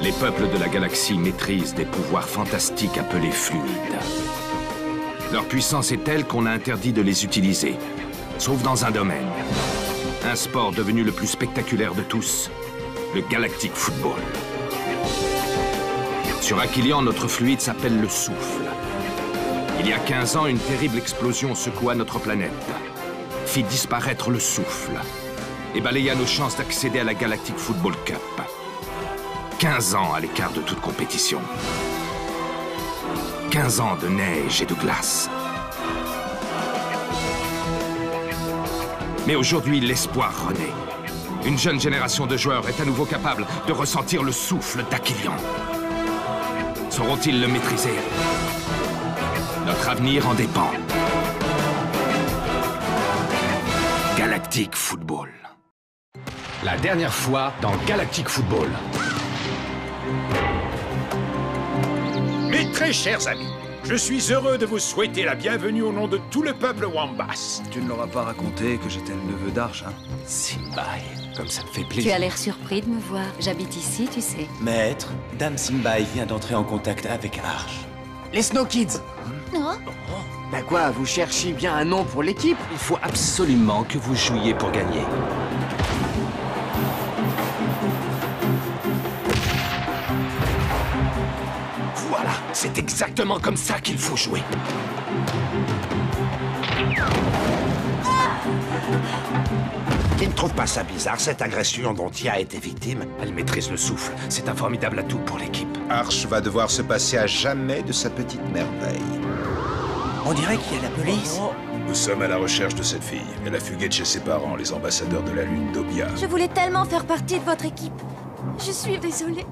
Les peuples de la galaxie maîtrisent des pouvoirs fantastiques appelés fluides. Leur puissance est telle qu'on a interdit de les utiliser, sauf dans un domaine. Un sport devenu le plus spectaculaire de tous, le Galactic Football. Sur Aquilian, notre fluide s'appelle le souffle. Il y a 15 ans, une terrible explosion secoua notre planète, fit disparaître le souffle et balaya nos chances d'accéder à la Galactic Football Cup. 15 ans à l'écart de toute compétition. 15 ans de neige et de glace. Mais aujourd'hui, l'espoir renaît. Une jeune génération de joueurs est à nouveau capable de ressentir le souffle d'Aquilian. Sauront-ils le maîtriser? Notre avenir en dépend. Galactic Football. La dernière fois dans Galactic Football. Mes très chers amis, je suis heureux de vous souhaiter la bienvenue au nom de tout le peuple Wambas. Tu ne leur as pas raconté que j'étais le neveu d'Arch, hein? Simbai, comme ça me fait Tu plaisir. as l'air surpris de me voir. J'habite ici, tu sais. Maître, Dame Simbai vient d'entrer en contact avec Arch. Les Snow Kids. Non. Bah quoi, vous cherchiez bien un nom pour l'équipe? Il faut absolument que vous jouiez pour gagner. Voilà, c'est exactement comme ça qu'il faut jouer. Tu ne trouves pas ça bizarre, cette agression dont Tia a été victime? Elle maîtrise le souffle. C'est un formidable atout pour l'équipe. Arch va devoir se passer à jamais de sa petite merveille. On dirait qu'il y a la police. Nous sommes à la recherche de cette fille. Elle a fugué de chez ses parents, les ambassadeurs de la Lune d'Obia. Je voulais tellement faire partie de votre équipe. Je suis désolée.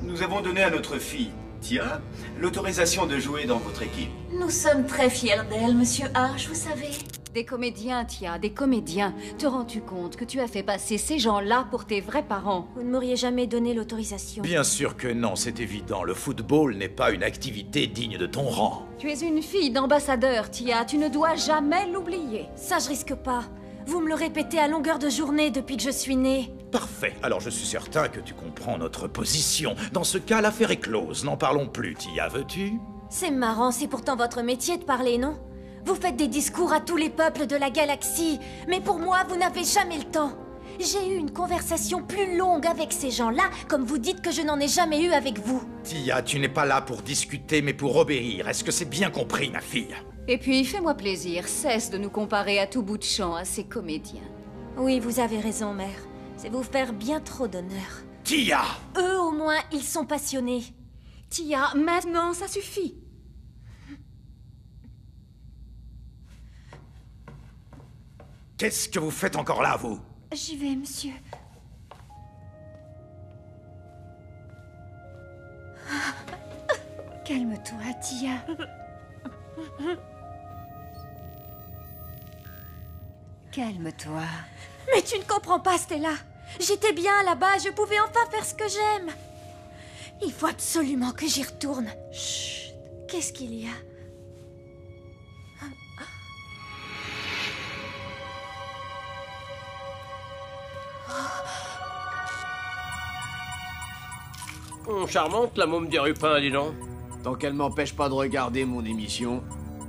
Nous avons donné à notre fille, Tia, l'autorisation de jouer dans votre équipe. Nous sommes très fiers d'elle, monsieur Arch, vous savez. Des comédiens, Tia, des comédiens. Te rends-tu compte que tu as fait passer ces gens-là pour tes vrais parents? Vous ne m'auriez jamais donné l'autorisation. Bien sûr que non, c'est évident. Le football n'est pas une activité digne de ton rang. Tu es une fille d'ambassadeur, Tia. Tu ne dois jamais l'oublier. Ça, je risque pas. Vous me le répétez à longueur de journée depuis que je suis née. Parfait. Alors je suis certain que tu comprends notre position. Dans ce cas, l'affaire est close. N'en parlons plus, Tia, veux-tu? C'est marrant, c'est pourtant votre métier de parler, non? Vous faites des discours à tous les peuples de la galaxie, mais pour moi, vous n'avez jamais le temps. J'ai eu une conversation plus longue avec ces gens-là, comme vous dites que je n'en ai jamais eu avec vous. Tia, tu n'es pas là pour discuter, mais pour obéir. Est-ce que c'est bien compris, ma fille? Et puis, fais-moi plaisir, cesse de nous comparer à tout bout de champ à ces comédiens. Oui, vous avez raison, mère. C'est vous faire bien trop d'honneur. Tia! Eux, au moins, ils sont passionnés. Tia, maintenant, ça suffit. Qu'est-ce que vous faites encore là, vous? J'y vais, monsieur. Calme-toi, Tia. Calme-toi. Mais tu ne comprends pas, Stella. J'étais bien là-bas, je pouvais enfin faire ce que j'aime. Il faut absolument que j'y retourne. Chut. Qu'est-ce qu'il y a? Charmante, la môme des Rupins, dis donc. Tant qu'elle m'empêche pas de regarder mon émission.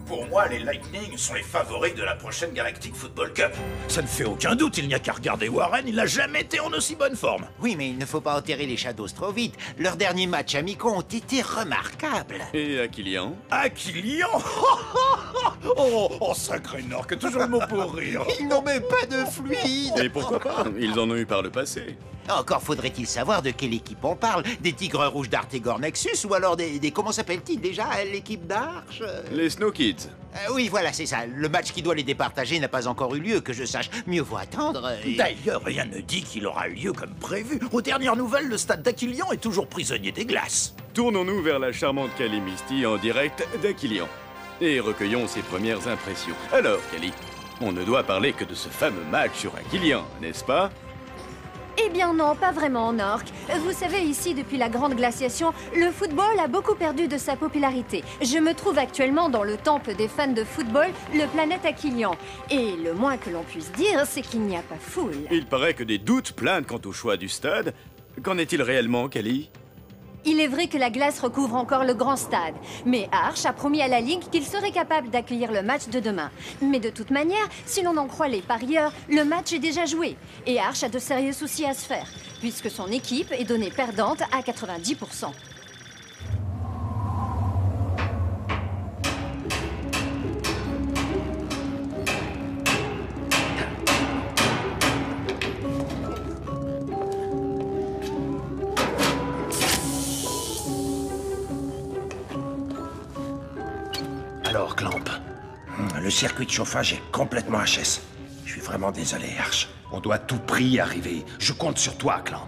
Pour moi, les Lightning sont les favoris de la prochaine Galactic Football Cup. Ça ne fait aucun doute, il n'y a qu'à regarder Warren, il n'a jamais été en aussi bonne forme. Oui, mais il ne faut pas enterrer les Shadows trop vite. Leurs derniers matchs amicaux ont été remarquables. Et Aquilian? Aquilian? Oh, sacré Nork, toujours le mot pour rire. Ils n'ont même pas de fluide. Et pourquoi pas? Ils en ont eu par le passé. Encore faudrait-il savoir de quelle équipe on parle. Des Tigres Rouges d'Artegor Nexus ou alors des comment s'appelle-t-il déjà? L'équipe d'Arch Les Snow Kids. Oui, voilà, c'est ça. Le match qui doit les départager n'a pas encore eu lieu, que je sache. Mieux vaut attendre. D'ailleurs, rien ne dit qu'il aura eu lieu comme prévu. Aux dernières nouvelles, le stade d'Aquilian est toujours prisonnier des glaces. Tournons-nous vers la charmante Kali Misty en direct d'Aquilian. Et recueillons ses premières impressions. Alors, Kali, on ne doit parler que de ce fameux match sur Aquilian, n'est-ce pas? Eh bien non, pas vraiment, Nork. Vous savez, ici, depuis la grande glaciation, le football a beaucoup perdu de sa popularité. Je me trouve actuellement dans le temple des fans de football, le Planète Aquilion. Et le moins que l'on puisse dire, c'est qu'il n'y a pas foule. Il paraît que des doutes planent quant au choix du stade. Qu'en est-il réellement, Callie? Il est vrai que la glace recouvre encore le grand stade, mais Arch a promis à la Ligue qu'il serait capable d'accueillir le match de demain. Mais de toute manière, si l'on en croit les parieurs, le match est déjà joué, et Arch a de sérieux soucis à se faire, puisque son équipe est donnée perdante à 90%. Alors, Clamp, le circuit de chauffage est complètement HS. Je suis vraiment désolé, Arch. On doit à tout prix y arriver. Je compte sur toi, Clamp.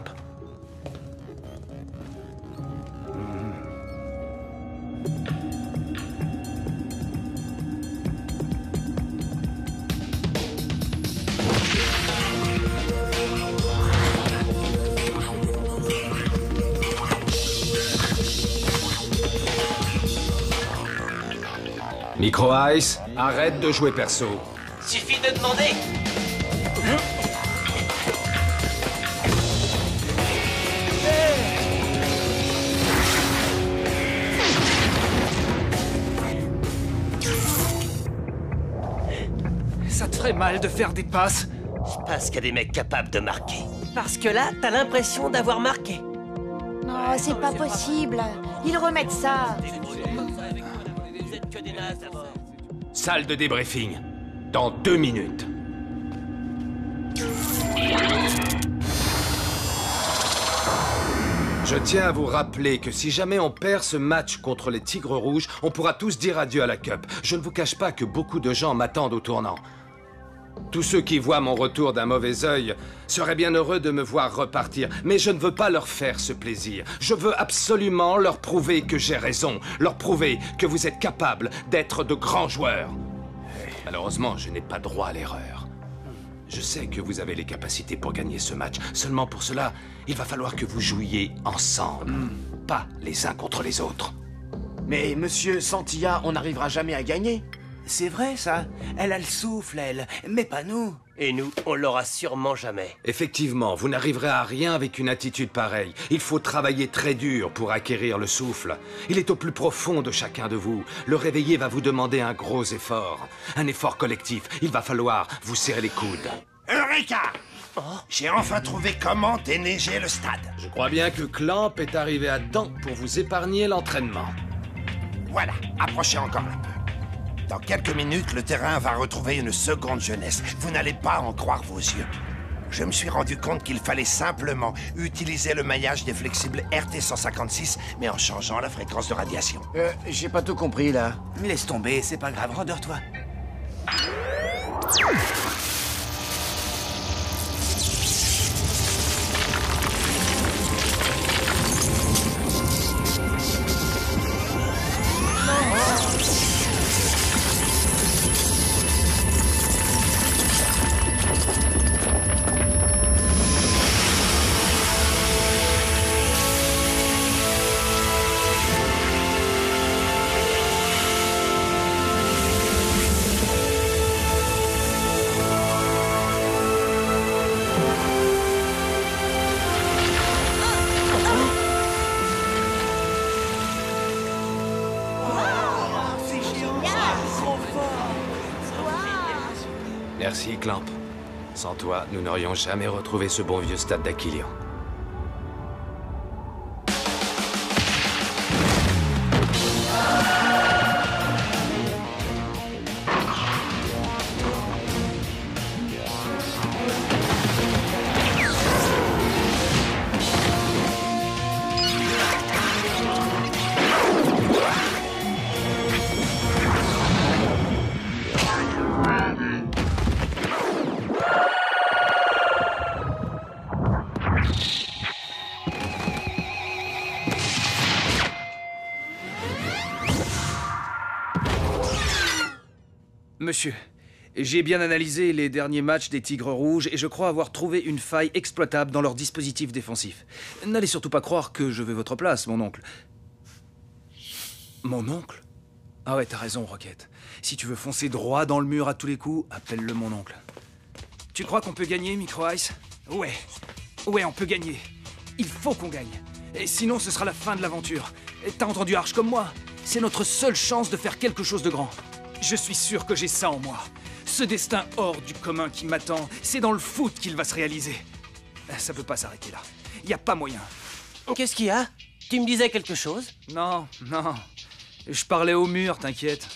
Micro Ice, arrête de jouer perso. Suffit de demander. Ça te ferait mal de faire des passes? Parce qu'il y a des mecs capables de marquer. Parce que là, t'as l'impression d'avoir marqué. Non, c'est pas possible. Ils remettent ça. Vous êtes que des nazes d'abord. Salle de débriefing. Dans 2 minutes. Je tiens à vous rappeler que si jamais on perd ce match contre les Tigres Rouges, on pourra tous dire adieu à la Cup. Je ne vous cache pas que beaucoup de gens m'attendent au tournant. Tous ceux qui voient mon retour d'un mauvais œil seraient bien heureux de me voir repartir, mais je ne veux pas leur faire ce plaisir. Je veux absolument leur prouver que j'ai raison, leur prouver que vous êtes capables d'être de grands joueurs. Malheureusement, je n'ai pas droit à l'erreur. Je sais que vous avez les capacités pour gagner ce match. Seulement pour cela, il va falloir que vous jouiez ensemble, pas les uns contre les autres. Mais monsieur Santilla, on n'arrivera jamais à gagner. C'est vrai, ça. Elle a le souffle, elle. Mais pas nous. Et nous, on l'aura sûrement jamais. Effectivement, vous n'arriverez à rien avec une attitude pareille. Il faut travailler très dur pour acquérir le souffle. Il est au plus profond de chacun de vous. Le réveiller va vous demander un gros effort. Un effort collectif. Il va falloir vous serrer les coudes. Eureka! J'ai enfin trouvé comment déneiger le stade. Je crois bien que Clamp est arrivé à temps pour vous épargner l'entraînement. Voilà, approchez encore un peu. Dans quelques minutes, le terrain va retrouver une seconde jeunesse. Vous n'allez pas en croire vos yeux. Je me suis rendu compte qu'il fallait simplement utiliser le maillage des flexibles RT156, mais en changeant la fréquence de radiation. J'ai pas tout compris, là. Laisse tomber, c'est pas grave, rendors-toi. Merci, Clamp. Sans toi, nous n'aurions jamais retrouvé ce bon vieux stade d'Aquilion. Monsieur, J'ai bien analysé les derniers matchs des Tigres Rouges et je crois avoir trouvé une faille exploitable dans leur dispositif défensif. N'allez surtout pas croire que je veux votre place, mon oncle. Mon oncle? Ah ouais, t'as raison, Rocket. Si tu veux foncer droit dans le mur à tous les coups, appelle-le mon oncle. Tu crois qu'on peut gagner, Micro Ice? Ouais. Ouais, on peut gagner. Il faut qu'on gagne. Et sinon, ce sera la fin de l'aventure. T'as entendu Arch comme moi? C'est notre seule chance de faire quelque chose de grand. Je suis sûr que j'ai ça en moi. Ce destin hors du commun qui m'attend, c'est dans le foot qu'il va se réaliser. Ça peut pas s'arrêter là. Y a pas moyen. Qu'est-ce qu'il y a? Tu me disais quelque chose? Non, non. Je parlais au mur, t'inquiète.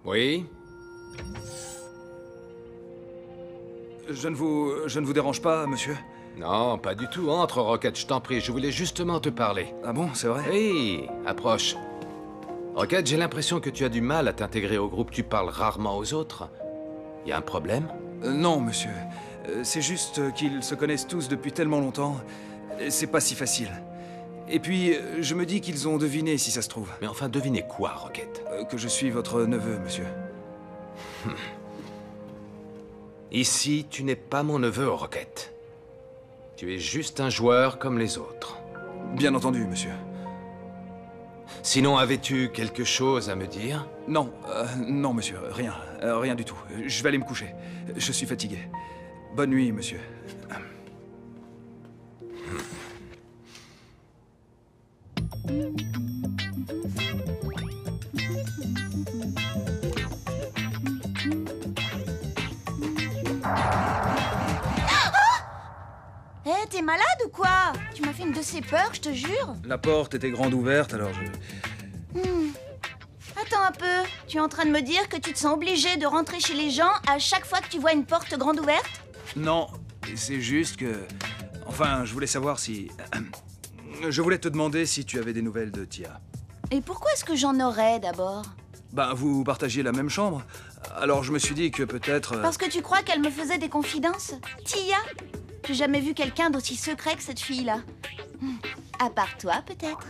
Oui? Je ne vous dérange pas, monsieur? Non, pas du tout. Entre, Rocket, je t'en prie. Je voulais justement te parler. Ah bon, c'est vrai? Oui, approche. Rocket, j'ai l'impression que tu as du mal à t'intégrer au groupe. Tu parles rarement aux autres. Y a un problème? Non, monsieur. C'est juste qu'ils se connaissent tous depuis tellement longtemps. C'est pas si facile. Et puis, je me dis qu'ils ont deviné, si ça se trouve. Mais enfin, devinez quoi, Rocket? Que je suis votre neveu, monsieur. Ici, tu n'es pas mon neveu, Rocket. Tu es juste un joueur comme les autres. Bien entendu, monsieur. Sinon, avais-tu quelque chose à me dire? Non, non, monsieur, rien. Rien du tout. Je vais aller me coucher. Je suis fatigué. Bonne nuit, monsieur. Eh, t'es malade ou quoi? Tu m'as fait une de ces peurs, je te jure. La porte était grande ouverte, alors je... Attends un peu. Tu es en train de me dire que tu te sens obligé de rentrer chez les gens à chaque fois que tu vois une porte grande ouverte? Non, c'est juste que... Enfin, je voulais savoir si... Je voulais te demander si tu avais des nouvelles de Tia. Et pourquoi est-ce que j'en aurais, d'abord? Ben, vous partagiez la même chambre. Alors je me suis dit que peut-être... Parce que tu crois qu'elle me faisait des confidences? Tia? J'ai jamais vu quelqu'un d'aussi secret que cette fille-là. À part toi, peut-être.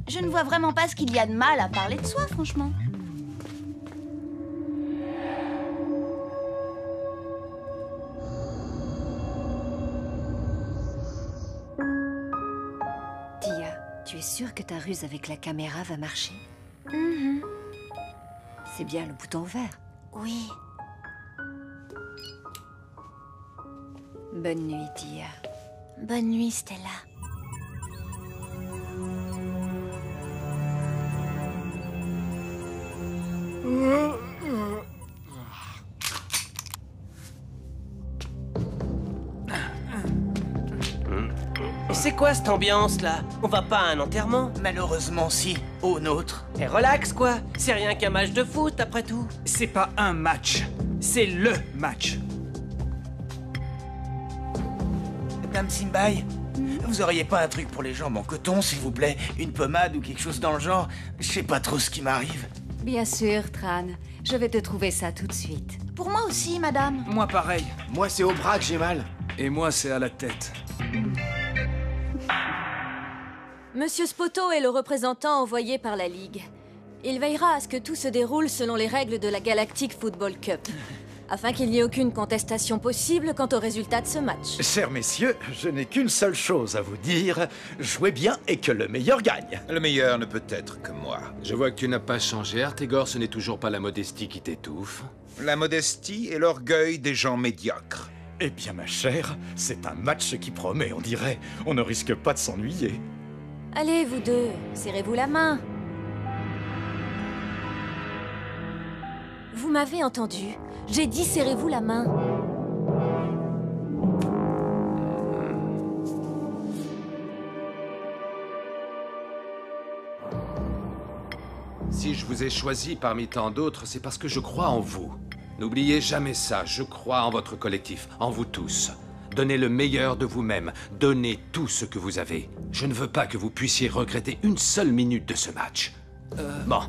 Je ne vois vraiment pas ce qu'il y a de mal à parler de soi, franchement. Tia, tu es sûre que ta ruse avec la caméra va marcher? C'est bien le bouton vert. Oui. Bonne nuit, Tia. Bonne nuit, Stella. C'est quoi cette ambiance-là? On va pas à un enterrement? Malheureusement, si. Au nôtre. Et relax, quoi. C'est rien qu'un match de foot, après tout. C'est pas un match. C'est LE match. Dame Simbai, vous auriez pas un truc pour les jambes en coton, s'il vous plaît? Une pommade ou quelque chose dans le genre? Je sais pas trop ce qui m'arrive. Bien sûr, Tran. Je vais te trouver ça tout de suite. Pour moi aussi, madame. Moi, pareil. Moi, c'est au bras que j'ai mal. Et moi, c'est à la tête. Monsieur Spoto est le représentant envoyé par la Ligue. Il veillera à ce que tout se déroule selon les règles de la Galactic Football Cup, afin qu'il n'y ait aucune contestation possible quant au résultat de ce match. Chers messieurs, je n'ai qu'une seule chose à vous dire. Jouez bien et que le meilleur gagne. Le meilleur ne peut être que moi. Je vois que tu n'as pas changé, Artegor. Ce n'est toujours pas la modestie qui t'étouffe. La modestie et l'orgueil des gens médiocres. Eh bien, ma chère, c'est un match qui promet, on dirait. On ne risque pas de s'ennuyer. Allez, vous deux, serrez-vous la main. Vous m'avez entendu. J'ai dit serrez-vous la main. Si je vous ai choisi parmi tant d'autres, c'est parce que je crois en vous. N'oubliez jamais ça, je crois en votre collectif, en vous tous. Donnez le meilleur de vous-même, donnez tout ce que vous avez. Je ne veux pas que vous puissiez regretter une seule minute de ce match. Bon,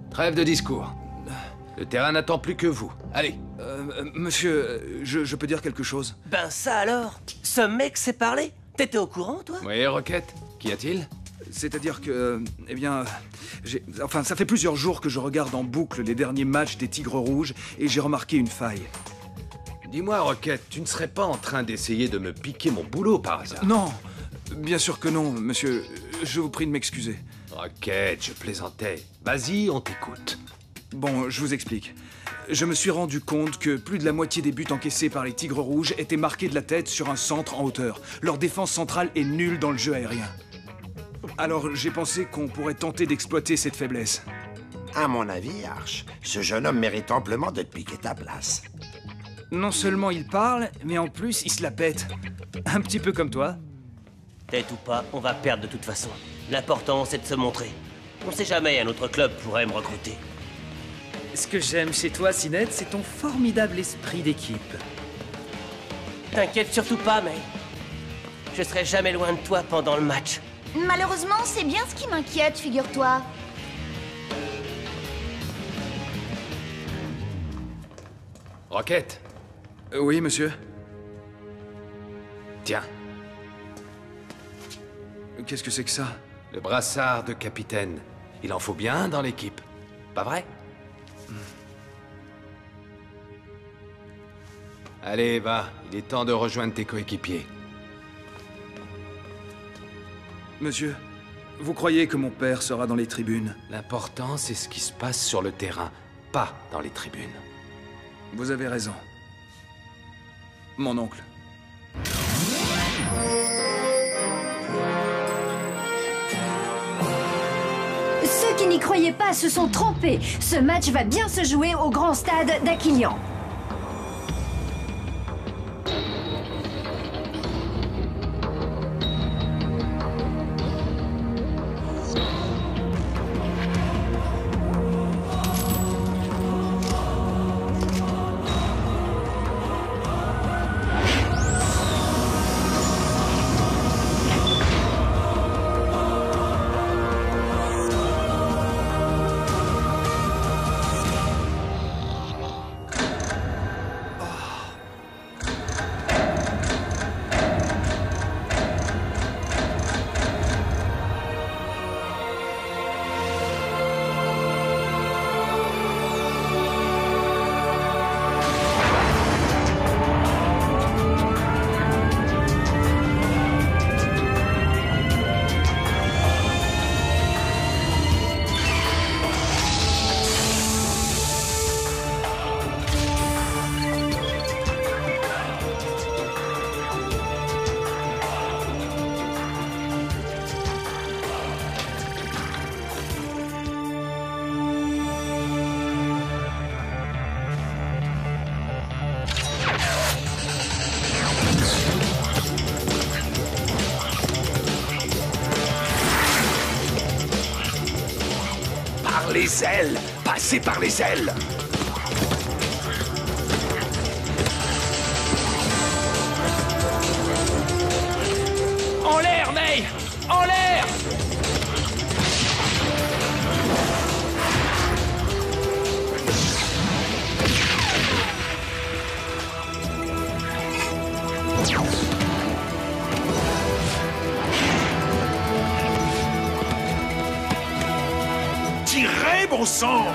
trêve de discours. Le terrain n'attend plus que vous. Allez. Monsieur, je peux dire quelque chose? Ben ça alors? Ce mec sait parler? T'étais au courant, toi? Oui, Rocket. Qu'y a-t-il? C'est-à-dire que... eh bien... Enfin, ça fait plusieurs jours que je regarde en boucle les derniers matchs des Tigres Rouges et j'ai remarqué une faille. Dis-moi, Rocket, tu ne serais pas en train d'essayer de me piquer mon boulot par hasard? Non, bien sûr que non, monsieur. Je vous prie de m'excuser. Rocket, je plaisantais. Vas-y, on t'écoute. Bon, je vous explique. Je me suis rendu compte que plus de la moitié des buts encaissés par les Tigres Rouges étaient marqués de la tête sur un centre en hauteur. Leur défense centrale est nulle dans le jeu aérien. Alors j'ai pensé qu'on pourrait tenter d'exploiter cette faiblesse. À mon avis, Arch, ce jeune homme mérite amplement de te piquer ta place. Non seulement il parle, mais en plus il se la pète. Un petit peu comme toi. Tête ou pas, on va perdre de toute façon. L'important, c'est de se montrer. On sait jamais, un autre club pourrait me recruter. Ce que j'aime chez toi, Sinette, c'est ton formidable esprit d'équipe. T'inquiète surtout pas, May. Je serai jamais loin de toi pendant le match. Malheureusement, c'est bien ce qui m'inquiète, figure-toi. Rocket. Oui, monsieur. Tiens. Qu'est-ce que c'est que ça? Le brassard de capitaine. Il en faut bien dans l'équipe. Pas vrai? Allez, va. Il est temps de rejoindre tes coéquipiers. Monsieur, vous croyez que mon père sera dans les tribunes? L'important, c'est ce qui se passe sur le terrain, pas dans les tribunes. Vous avez raison. Mon oncle. Ceux qui n'y croyaient pas se sont trompés. Ce match va bien se jouer au grand stade d'Aquillan. Les ailes! Passez par les ailes! En l'air, May! En l'air! Tirez, bon sang!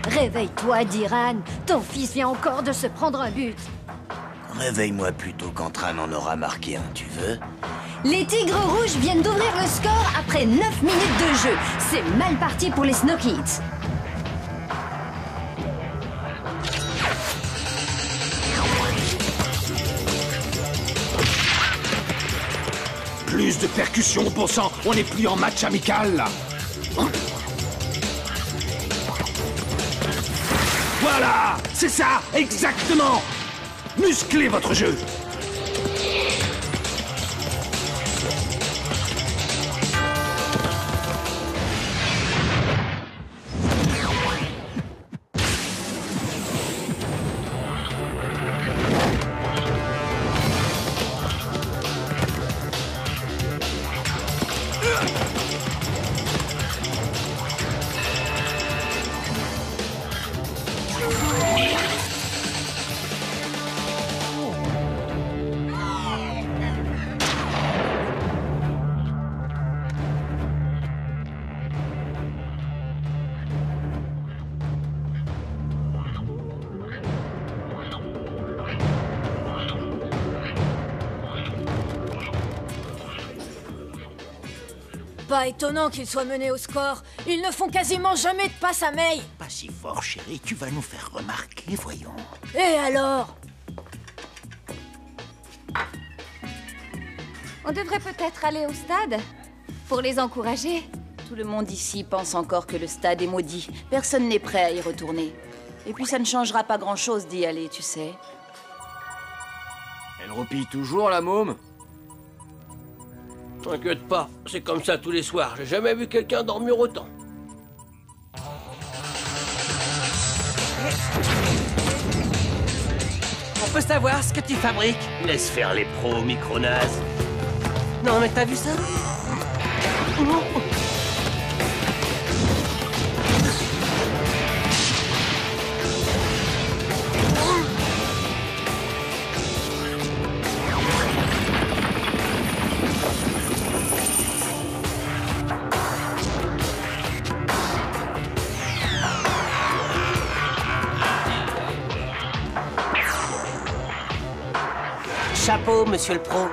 Réveille-toi, Diran. Ton fils vient encore de se prendre un but. Réveille-moi plutôt quand Tran en aura marqué un, tu veux? Les Tigres Rouges viennent d'ouvrir le score après 9 minutes de jeu. C'est mal parti pour les Snow Kids. Plus de percussions, bon sang! On n'est plus en match amical, là! Voilà! C'est ça! Exactement! Musclez votre jeu! Pas étonnant qu'ils soient menés au score. Ils ne font quasiment jamais de passe à May. Pas si fort, chérie, tu vas nous faire remarquer, voyons. Et alors? On devrait peut-être aller au stade pour les encourager. Tout le monde ici pense encore que le stade est maudit. Personne n'est prêt à y retourner. Et puis ça ne changera pas grand-chose d'y aller, tu sais. Elle roupille toujours, la môme? T'inquiète pas, c'est comme ça tous les soirs. J'ai jamais vu quelqu'un dormir autant. On peut savoir ce que tu fabriques? Laisse faire les pros, micro-naze. Non, mais t'as vu ça? Chapeau, monsieur le pro.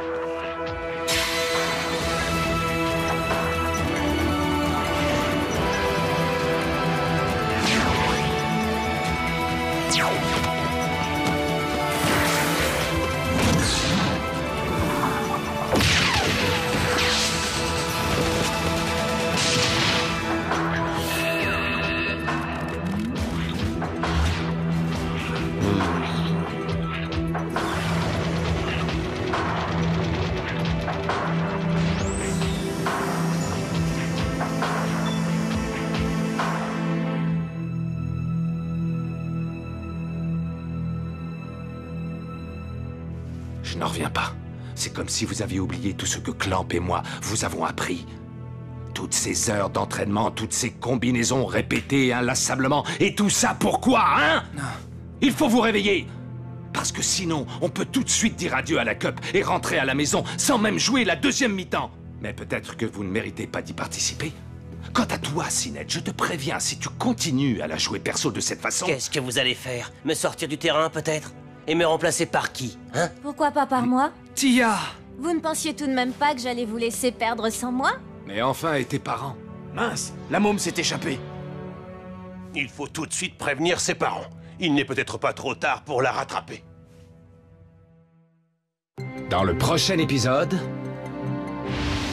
Je n'en reviens pas. C'est comme si vous aviez oublié tout ce que Clamp et moi vous avons appris. Toutes ces heures d'entraînement, toutes ces combinaisons répétées inlassablement. Et tout ça pourquoi, hein? Non. Il faut vous réveiller. Parce que sinon, on peut tout de suite dire adieu à la Cup et rentrer à la maison sans même jouer la deuxième mi-temps. Mais peut-être que vous ne méritez pas d'y participer. Quant à toi, Sinette, je te préviens, si tu continues à la jouer perso de cette façon... Qu'est-ce que vous allez faire? Me sortir du terrain, peut-être? Et me remplacer par qui, hein? Pourquoi pas par moi? Tia! Vous ne pensiez tout de même pas que j'allais vous laisser perdre sans moi? Mais enfin, et tes parents? Mince, la môme s'est échappée. Il faut tout de suite prévenir ses parents. Il n'est peut-être pas trop tard pour la rattraper. Dans le prochain épisode...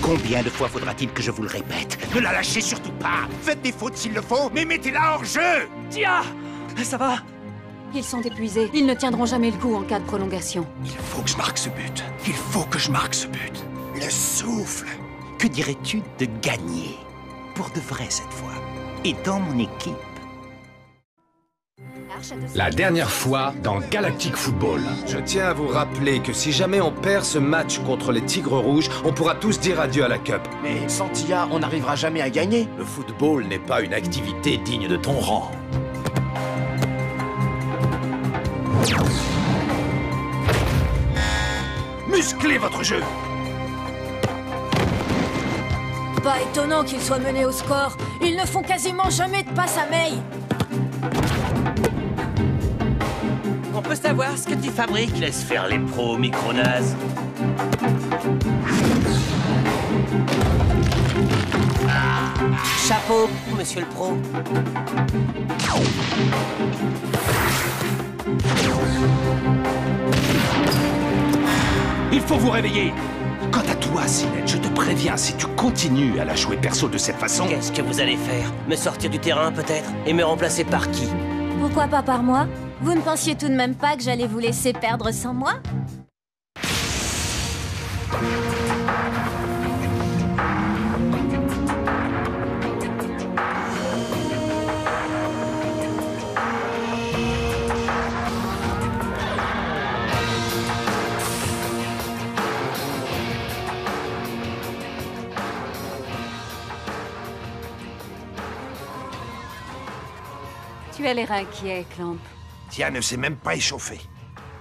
Combien de fois faudra-t-il que je vous le répète? Ne la lâchez surtout pas! Faites des fautes s'il le faut, mais mettez-la hors jeu! Tia! Ça va? Ils sont épuisés. Ils ne tiendront jamais le coup en cas de prolongation. Il faut que je marque ce but. Il faut que je marque ce but. Le souffle. Que dirais-tu de gagner? Pour de vrai cette fois. Et dans mon équipe. La dernière fois dans Galactic Football. Je tiens à vous rappeler que si jamais on perd ce match contre les Tigres Rouges, on pourra tous dire adieu à la Cup. Mais sans Tia, on n'arrivera jamais à gagner. Le football n'est pas une activité digne de ton rang. Musclez votre jeu! Pas étonnant qu'ils soient menés au score. Ils ne font quasiment jamais de passe à May. On peut savoir ce que tu fabriques? Laisse faire les pros, micro-naze. Chapeau, monsieur le pro. Il faut vous réveiller. Quant à toi, Sinette, je te préviens, si tu continues à la jouer perso de cette façon... Qu'est-ce que vous allez faire? Me sortir du terrain, peut-être? Et me remplacer par qui? Pourquoi pas par moi? Vous ne pensiez tout de même pas que j'allais vous laisser perdre sans moi? Tu as l'air inquiet, Clamp. Tia ne s'est même pas échauffée.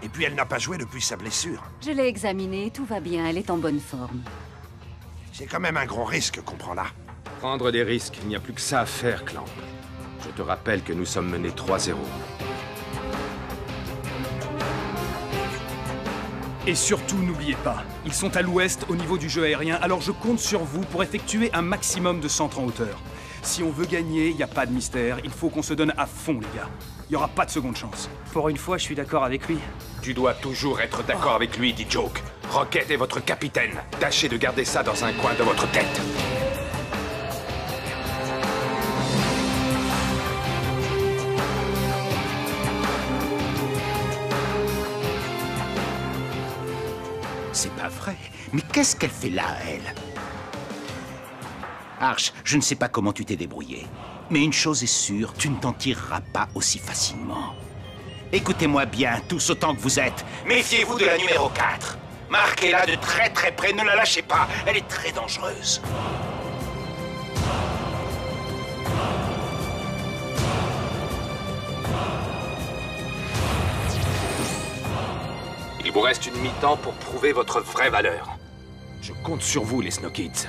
Et puis elle n'a pas joué depuis sa blessure. Je l'ai examinée, tout va bien, elle est en bonne forme. C'est quand même un gros risque qu'on prend là. Prendre des risques, il n'y a plus que ça à faire, Clamp. Je te rappelle que nous sommes menés 3-0. Et surtout, n'oubliez pas, ils sont à l'ouest au niveau du jeu aérien, alors je compte sur vous pour effectuer un maximum de centres en hauteur. Si on veut gagner, il n'y a pas de mystère, il faut qu'on se donne à fond, les gars. Il n'y aura pas de seconde chance. Pour une fois, je suis d'accord avec lui. Tu dois toujours être d'accord avec lui, dit Joke. Rocket est votre capitaine. Tâchez de garder ça dans un coin de votre tête. C'est pas vrai. Mais qu'est-ce qu'elle fait là, elle? Arch, je ne sais pas comment tu t'es débrouillé. Mais une chose est sûre, tu ne t'en tireras pas aussi facilement. Écoutez-moi bien, tous autant que vous êtes. Méfiez-vous de la numéro 4. Marquez-la de très très près, ne la lâchez pas. Elle est très dangereuse. Il vous reste une mi-temps pour prouver votre vraie valeur. Je compte sur vous, les Snow Kids.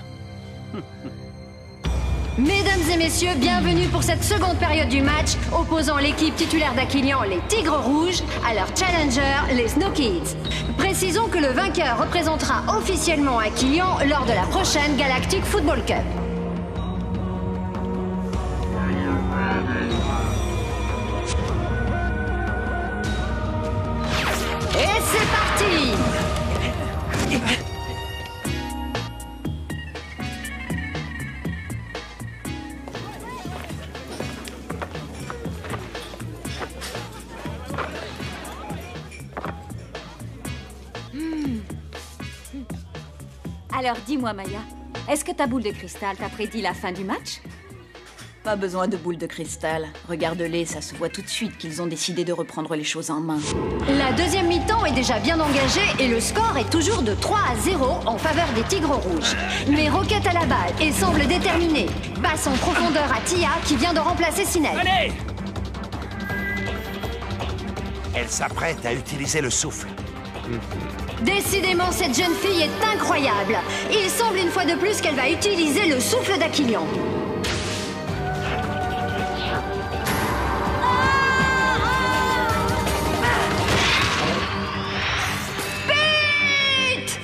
Mesdames et messieurs, bienvenue pour cette seconde période du match opposant l'équipe titulaire d'Aquilian, les Tigres Rouges, à leur challenger, les Snow Kids. Précisons que le vainqueur représentera officiellement Aquilian lors de la prochaine Galactic Football Cup. Et c'est parti! Alors dis-moi, Maya, est-ce que ta boule de cristal t'a prédit la fin du match? Pas besoin de boule de cristal. Regarde-les, ça se voit tout de suite qu'ils ont décidé de reprendre les choses en main. La deuxième mi-temps est déjà bien engagée et le score est toujours de 3-0 en faveur des Tigres Rouges. Mais Rocket à la balle et semble déterminé. Passe en profondeur à Tia qui vient de remplacer Sinead. Allez! Elle s'apprête à utiliser le souffle. Décidément, cette jeune fille est incroyable. Il semble une fois de plus qu'elle va utiliser le souffle d'Aquilian.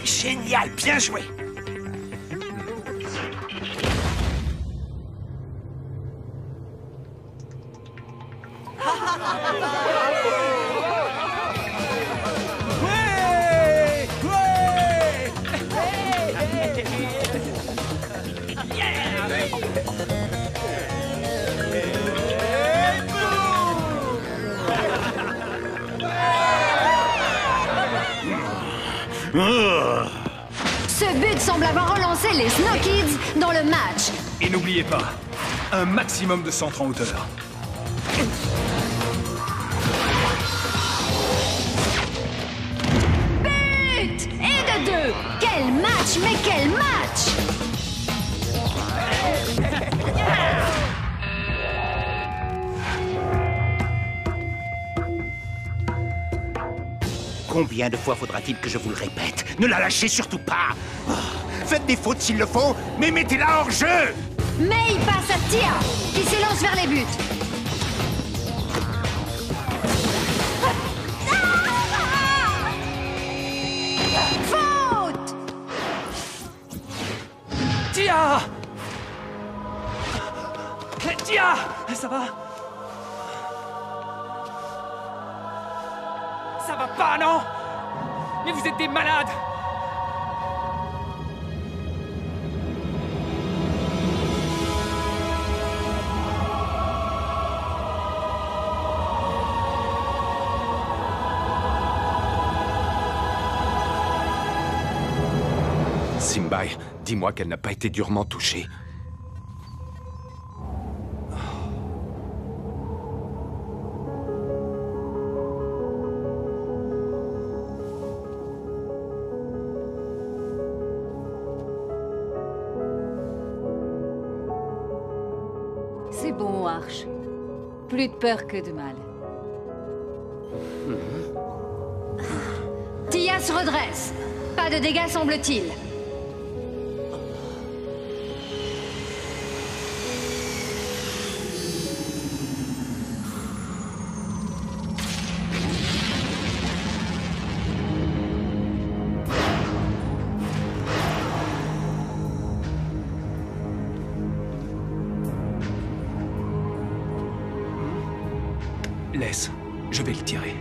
Génial, bien joué. Ce but semble avoir relancé les Snow Kids dans le match. Et n'oubliez pas, un maximum de centres en hauteur. But! Et de deux! Quel match, mais quel match! Combien de fois faudra-t-il que je vous le répète? Ne la lâchez surtout pas. Oh, faites des fautes s'il le faut, mais mettez-la hors jeu. Mais il passe à Tia, qui s'élance vers les buts. Faute! Tia! Tia! Ça va? Ça va pas, non? Mais vous êtes des malades! Simbai, dis-moi qu'elle n'a pas été durement touchée. C'est bon, Arch. Plus de peur que de mal. Tia se redresse. Pas de dégâts, semble-t-il. Laisse, je vais le tirer.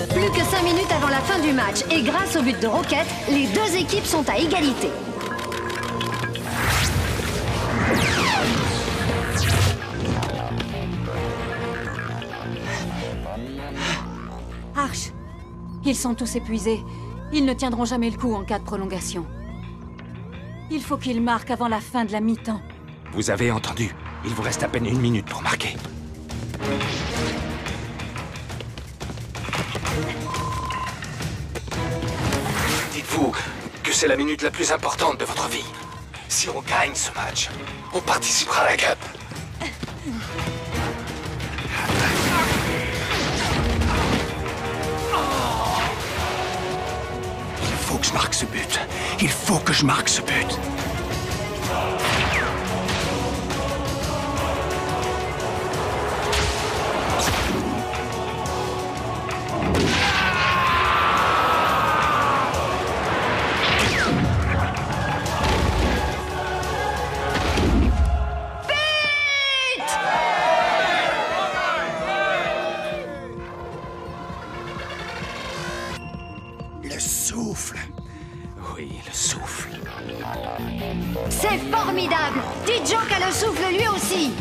Plus que 5 minutes avant la fin du match, et grâce au but de Rocket, les deux équipes sont à égalité. Arch, ils sont tous épuisés. Ils ne tiendront jamais le coup en cas de prolongation. Il faut qu'ils marquent avant la fin de la mi-temps. Vous avez entendu. Il vous reste à peine 1 minute pour marquer. Dites-vous que c'est la minute la plus importante de votre vie. Si on gagne ce match, on participera à la Cup. Il faut que je marque ce but. Il faut que je marque ce but. Le souffle. Oui, le souffle. C'est formidable! D-Joke a le souffle lui aussi!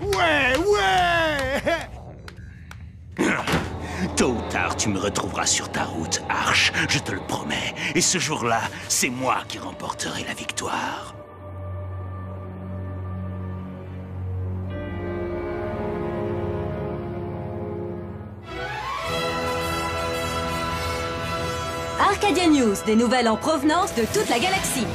Ouais, ouais! Tôt ou tard, tu me retrouveras sur ta route, Arch, je te le promets. Et ce jour-là, c'est moi qui remporterai la victoire. Arcadia News, des nouvelles en provenance de toute la galaxie.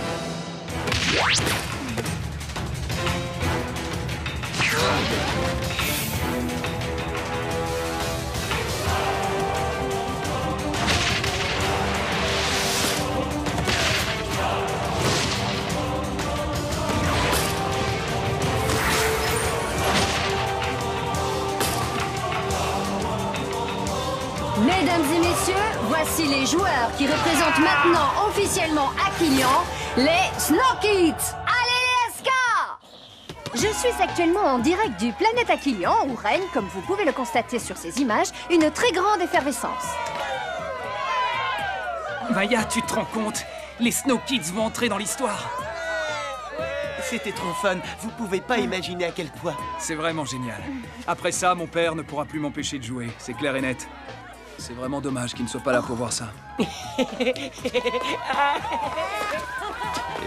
Mesdames et messieurs, voici les joueurs qui représentent maintenant officiellement Aquilion, les Snow Kids. Allez les SK! Je suis actuellement en direct du planète Aquilion où règne, comme vous pouvez le constater sur ces images, une très grande effervescence. Maya, tu te rends compte? Les Snow Kids vont entrer dans l'histoire. C'était trop fun, vous pouvez pas imaginer à quel point. C'est vraiment génial. Après ça, mon père ne pourra plus m'empêcher de jouer, c'est clair et net. C'est vraiment dommage qu'il ne soit pas là pour voir ça. Et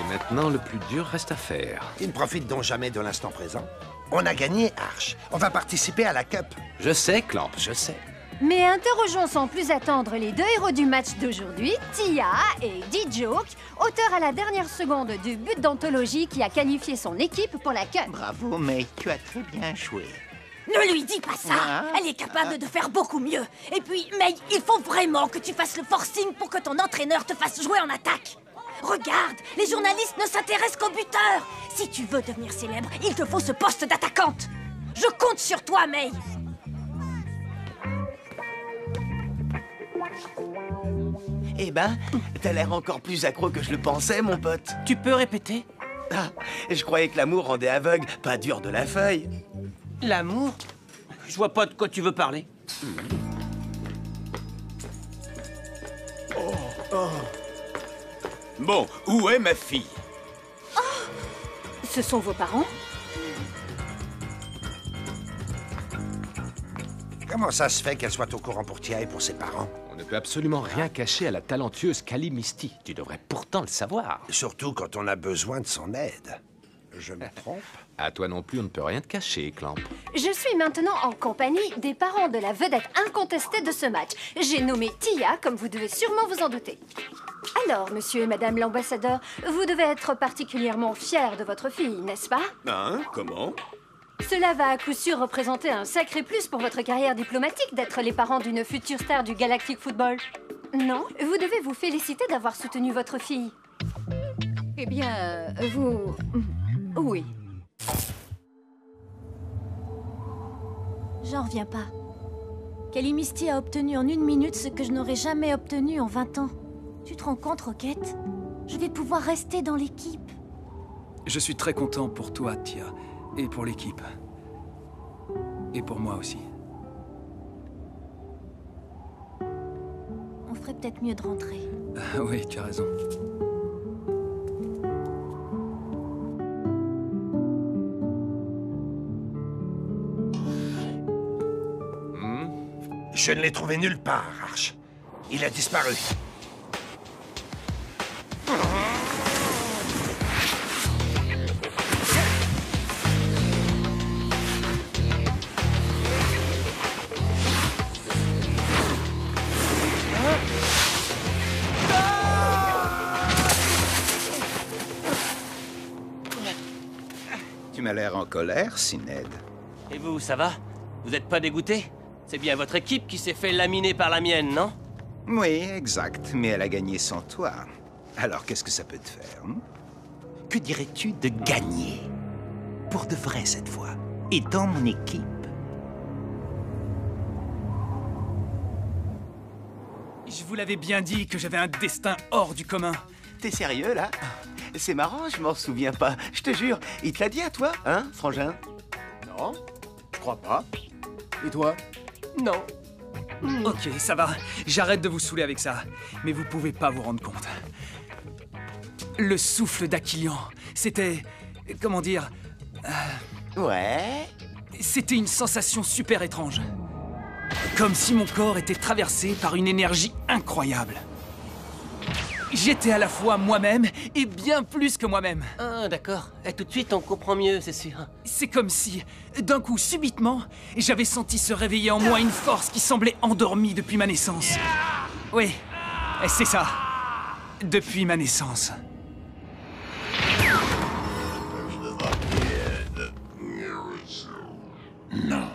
maintenant, le plus dur reste à faire. Ils ne profitent donc jamais de l'instant présent. On a gagné, Arch. On va participer à la Cup. Je sais, Clamp, je sais. Mais interrogeons sans plus attendre les deux héros du match d'aujourd'hui, Tia et D-Joke, auteurs à la dernière seconde du but d'anthologie qui a qualifié son équipe pour la Cup. Bravo, May, tu as très bien joué. Ne lui dis pas ça. Elle est capable de faire beaucoup mieux. Et puis, May, il faut vraiment que tu fasses le forcing pour que ton entraîneur te fasse jouer en attaque. Regarde, les journalistes ne s'intéressent qu'aux buteurs. Si tu veux devenir célèbre, il te faut ce poste d'attaquante. Je compte sur toi, May. Eh ben, t'as l'air encore plus accro que je le pensais, mon pote. Tu peux répéter? Ah, je croyais que l'amour rendait aveugle, pas dur de la feuille. L'amour? Je vois pas de quoi tu veux parler. Bon, où est ma fille? Ce sont vos parents? Comment ça se fait qu'elle soit au courant pour Tia et pour ses parents? On ne peut absolument rien cacher à la talentueuse Kali Misty. Tu devrais pourtant le savoir. Surtout quand on a besoin de son aide. Je me trompe? À toi non plus, on ne peut rien te cacher, Clamp. Je suis maintenant en compagnie des parents de la vedette incontestée de ce match. J'ai nommé Tia, comme vous devez sûrement vous en douter. Alors, monsieur et madame l'ambassadeur, vous devez être particulièrement fiers de votre fille, n'est-ce pas? Hein? Comment? Cela va à coup sûr représenter un sacré plus pour votre carrière diplomatique d'être les parents d'une future star du Galactic Football. Non? Vous devez vous féliciter d'avoir soutenu votre fille. Eh bien, vous... Oui. J'en reviens pas. Kali Misty a obtenu en 1 minute ce que je n'aurais jamais obtenu en 20 ans. Tu te rends compte, Rocket? Je vais pouvoir rester dans l'équipe. Je suis très content pour toi, Tia, et pour l'équipe. Et pour moi aussi. On ferait peut-être mieux de rentrer. Ah oui, tu as raison. Je ne l'ai trouvé nulle part, Arch. Il a disparu. Tu m'as l'air en colère, Sined. Et vous, ça va? Vous n'êtes pas dégoûté? C'est bien votre équipe qui s'est fait laminer par la mienne, non? Oui, exact, mais elle a gagné sans toi. Alors qu'est-ce que ça peut te faire? Que dirais-tu de gagner? Pour de vrai cette fois. Et dans mon équipe. Je vous l'avais bien dit que j'avais un destin hors du commun. T'es sérieux, là? C'est marrant, je m'en souviens pas. Je te jure, il te l'a dit à toi, hein, frangin? Non, je crois pas. Et toi? Non. Ok, ça va. J'arrête de vous saouler avec ça. Mais vous pouvez pas vous rendre compte. Le souffle d'Aquilian, c'était... Comment dire... Ouais. C'était une sensation super étrange. Comme si mon corps était traversé par une énergie incroyable. J'étais à la fois moi-même et bien plus que moi-même. Ah, d'accord. Et tout de suite, on comprend mieux, c'est sûr. C'est comme si, d'un coup, subitement, j'avais senti se réveiller en moi une force qui semblait endormie depuis ma naissance. Oui, c'est ça. Depuis ma naissance. Non.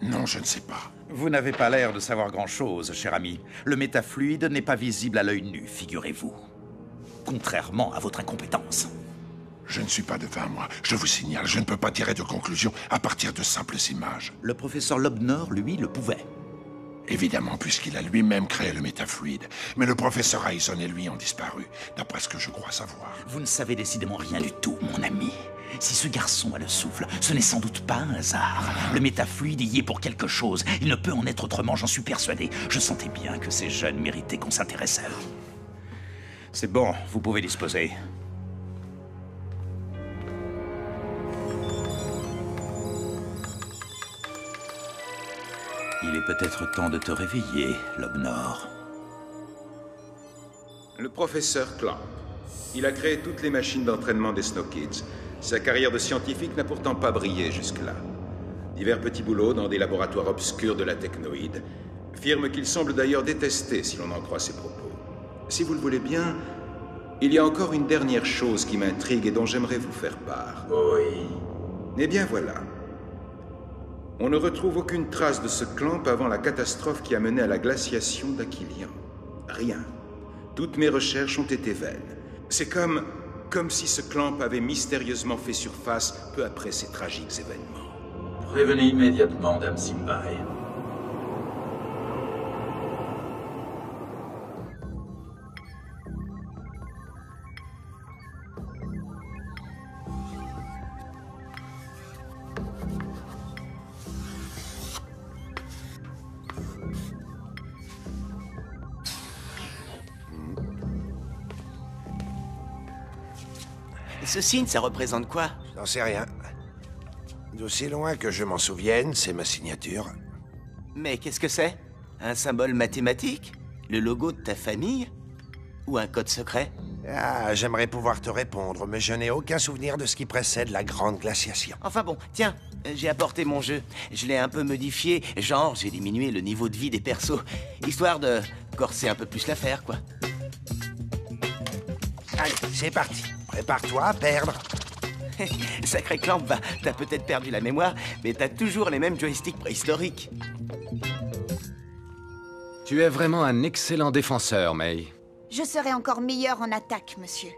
Non, je ne sais pas. Vous n'avez pas l'air de savoir grand-chose, cher ami. Le métafluide n'est pas visible à l'œil nu, figurez-vous. Contrairement à votre incompétence. Je ne suis pas devin, moi. Je vous signale, je ne peux pas tirer de conclusion à partir de simples images. Le professeur Lobnor, lui, le pouvait. Évidemment, puisqu'il a lui-même créé le métafluide. Mais le professeur Eisen et lui ont disparu, d'après ce que je crois savoir. Vous ne savez décidément rien du tout, mon ami. Si ce garçon a le souffle, ce n'est sans doute pas un hasard. Le métafluide y est pour quelque chose. Il ne peut en être autrement, j'en suis persuadé. Je sentais bien que ces jeunes méritaient qu'on s'intéresse à eux. C'est bon, vous pouvez disposer. Il est peut-être temps de te réveiller, Lobnor. Le professeur Clamp. Il a créé toutes les machines d'entraînement des Snow Kids. Sa carrière de scientifique n'a pourtant pas brillé jusque-là. Divers petits boulots dans des laboratoires obscurs de la technoïde. Firme qu'il semble d'ailleurs détester si l'on en croit ses propos. Si vous le voulez bien, il y a encore une dernière chose qui m'intrigue et dont j'aimerais vous faire part. Oui. Eh bien voilà. On ne retrouve aucune trace de ce Clamp avant la catastrophe qui a mené à la glaciation d'Aquilian. Rien. Toutes mes recherches ont été vaines. C'est comme si ce Clamp avait mystérieusement fait surface peu après ces tragiques événements. Prévenez immédiatement, Dame Simbai. Ce signe, ça représente quoi? J'en sais rien. D'aussi loin que je m'en souvienne, c'est ma signature. Mais qu'est-ce que c'est? Un symbole mathématique? Le logo de ta famille? Ou un code secret? Ah, j'aimerais pouvoir te répondre, mais je n'ai aucun souvenir de ce qui précède la grande glaciation. Enfin bon, tiens, j'ai apporté mon jeu. Je l'ai un peu modifié, genre j'ai diminué le niveau de vie des persos, histoire de corser un peu plus l'affaire, quoi. Allez, c'est parti. Prépare-toi à perdre. Sacré Clamp, bah, t'as peut-être perdu la mémoire, mais t'as toujours les mêmes joysticks préhistoriques. Tu es vraiment un excellent défenseur, May. Je serai encore meilleur en attaque, monsieur.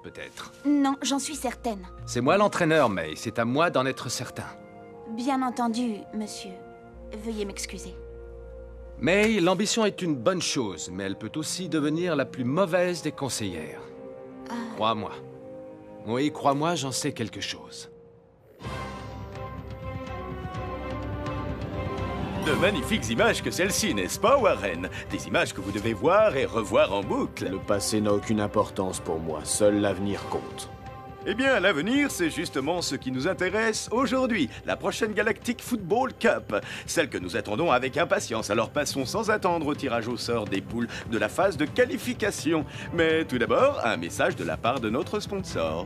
Peut-être. Non, j'en suis certaine. C'est moi l'entraîneur, May. C'est à moi d'en être certain. Bien entendu, monsieur. Veuillez m'excuser. May, l'ambition est une bonne chose, mais elle peut aussi devenir la plus mauvaise des conseillères. Crois-moi. Oui, crois-moi, j'en sais quelque chose. De magnifiques images que celles-ci, n'est-ce pas, Warren? Des images que vous devez voir et revoir en boucle. Le passé n'a aucune importance pour moi, seul l'avenir compte. Eh bien, l'avenir, c'est justement ce qui nous intéresse aujourd'hui, la prochaine Galactic Football Cup, celle que nous attendons avec impatience. Alors passons sans attendre au tirage au sort des poules de la phase de qualification. Mais tout d'abord, un message de la part de notre sponsor.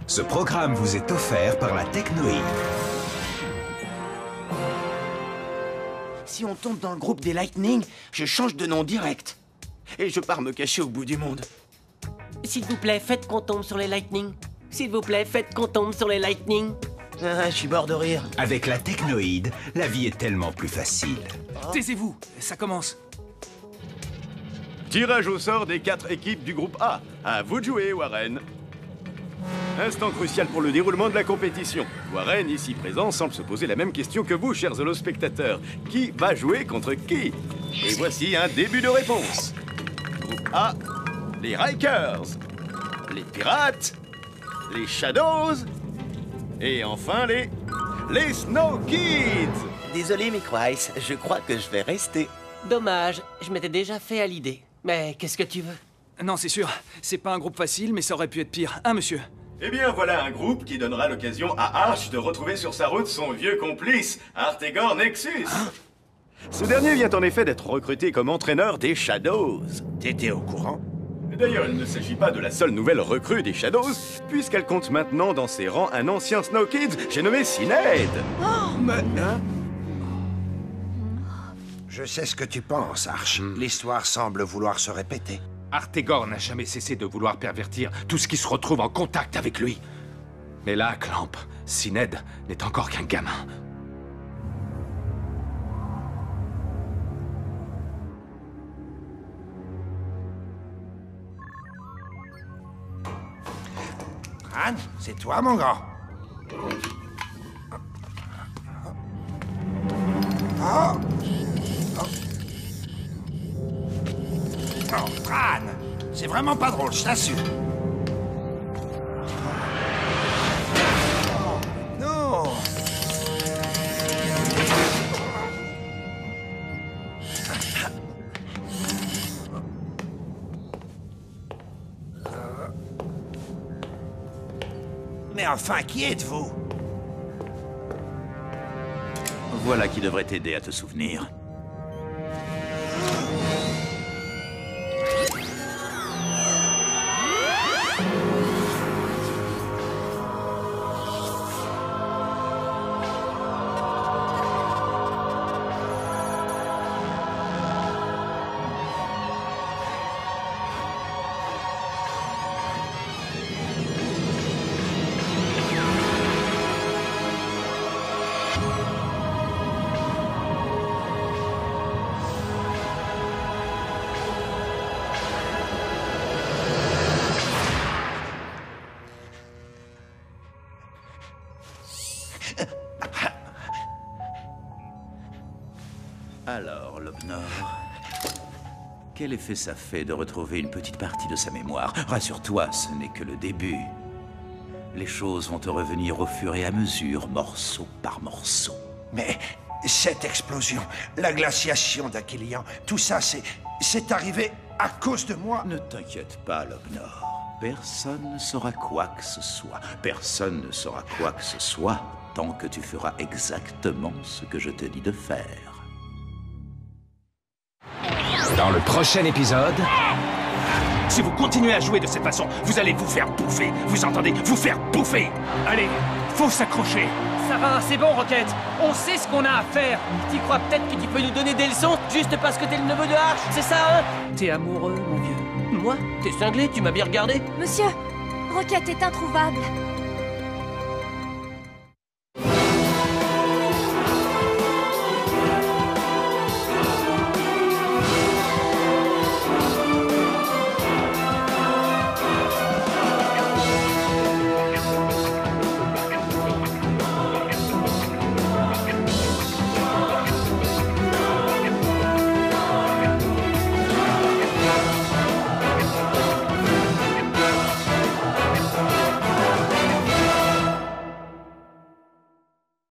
Ce programme vous est offert par la Technoïde. Si on tombe dans le groupe des Lightning, je change de nom direct. Et je pars me cacher au bout du monde. S'il vous plaît, faites qu'on tombe sur les Lightning. S'il vous plaît, faites qu'on tombe sur les Lightning. Ah, je suis mort de rire. Avec la Technoïde, la vie est tellement plus facile. Taisez-vous, ça commence. Tirage au sort des 4 équipes du groupe A. À vous de jouer, Warren. Instant crucial pour le déroulement de la compétition. Warren, ici présent, semble se poser la même question que vous, chers holospectateurs. Qui va jouer contre qui? Et voici un début de réponse. Groupe A, les Rikers, les Pirates, les Shadows, et enfin les Snow Kids. Désolé, Microice, je crois que je vais rester. Dommage, je m'étais déjà fait à l'idée. Mais qu'est-ce que tu veux? Non, c'est sûr. C'est pas un groupe facile, mais ça aurait pu être pire. Hein, monsieur? Eh bien, voilà un groupe qui donnera l'occasion à Arch de retrouver sur sa route son vieux complice, Artegor Nexus. Ce dernier vient en effet d'être recruté comme entraîneur des Shadows. T'étais au courant? D'ailleurs, il ne s'agit pas de la seule nouvelle recrue des Shadows, puisqu'elle compte maintenant dans ses rangs un ancien Snow Kid, j'ai nommé Sinead. Oh, mais... Hein? Je sais ce que tu penses, Arch. L'histoire semble vouloir se répéter. Artegor n'a jamais cessé de vouloir pervertir tout ce qui se retrouve en contact avec lui. Mais là, Clamp, Sinead n'est encore qu'un gamin. Anne, c'est toi, mon grand. Oh! Oh, Fran! C'est vraiment pas drôle, je t'assure. Non! Mais enfin, qui êtes-vous? Voilà qui devrait t'aider à te souvenir. Alors, Lobnor, quel effet ça fait de retrouver une petite partie de sa mémoire? Rassure-toi, ce n'est que le début. Les choses vont te revenir au fur et à mesure, morceau par morceau. Mais cette explosion, la glaciation d'Aquilian, tout ça, c'est arrivé à cause de moi. Ne t'inquiète pas, Lobnor. Personne ne saura quoi que ce soit. Personne ne saura quoi que ce soit tant que tu feras exactement ce que je te dis de faire. Dans le prochain épisode... Si vous continuez à jouer de cette façon, vous allez vous faire bouffer. Vous entendez? Vous faire bouffer. Allez, faut s'accrocher. Ça va, c'est bon, Rocket. On sait ce qu'on a à faire. Tu crois peut-être que tu peux nous donner des leçons juste parce que t'es le neveu de Arch, c'est ça, hein? T'es amoureux, mon vieux. Moi? T'es cinglé, tu m'as bien regardé? Monsieur, Rocket est introuvable.